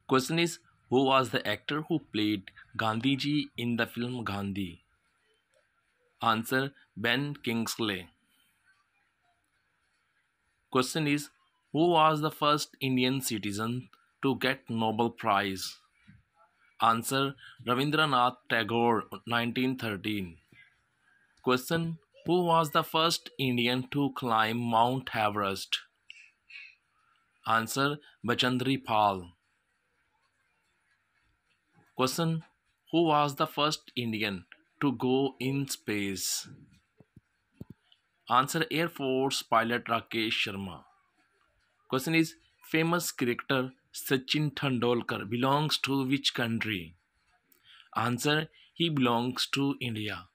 Question is, who was the actor who played Gandhiji in the film Gandhi? Answer, Ben Kingsley. Question is, who was the first Indian citizen to get Nobel Prize? Answer, Rabindranath Tagore, 1913. Question, who was the first Indian to climb Mount Everest? Answer, Bachendri Pal. Question, who was the first Indian to go in space? Answer, Air Force pilot Rakesh Sharma. Question is, famous cricketer Sachin Tendulkar belongs to which country? Answer, he belongs to India.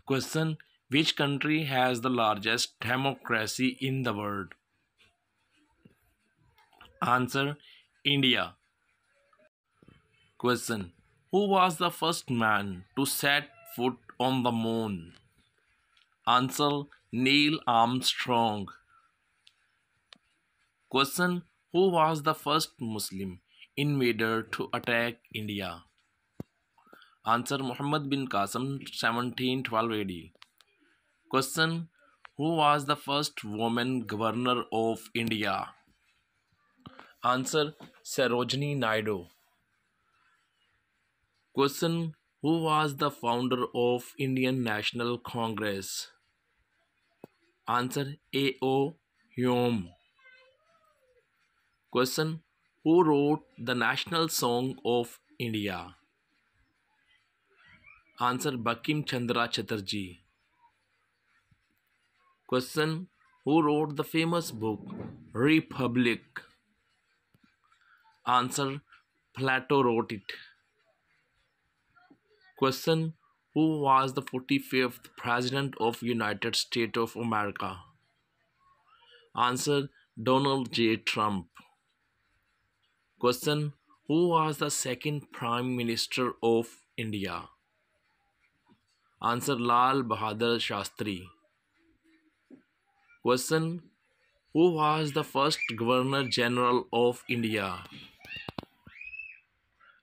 Question, which country has the largest democracy in the world? Answer, India. Question, who was the first man to set foot on the moon? Answer, Neil Armstrong. Question, who was the first Muslim invader to attack India? Answer, Muhammad bin Qasim, 1712 AD. Question, who was the first woman governor of India? Answer, Sarojini Naidu. Question, who was the founder of Indian National Congress? Answer, A.O. Hume. Question, who wrote the national song of India? Answer, Bankim Chandra Chatterjee. Question, who wrote the famous book Republic? Answer, Plato wrote it. Question, who was the 45th President of United States of America? Answer, Donald J. Trump. Question, who was the second Prime Minister of India? Answer, Lal Bahadur Shastri. Question, who was the first Governor General of India?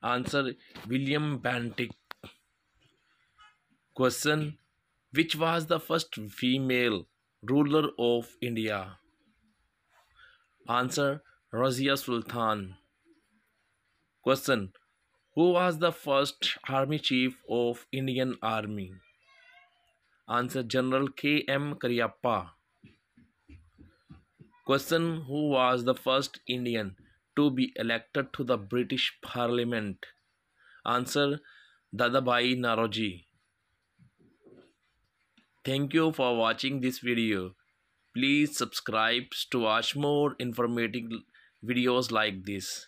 Answer, William Bentinck. Question, which was the first female ruler of India? Answer, Razia Sultan. Question, who was the first Army Chief of Indian Army? Answer, General K. M. Cariappa. Question, who was the first Indian to be elected to the British Parliament? Answer, Dadabhai Naoroji. Thank you for watching this video. Please subscribe to watch more informative videos like this.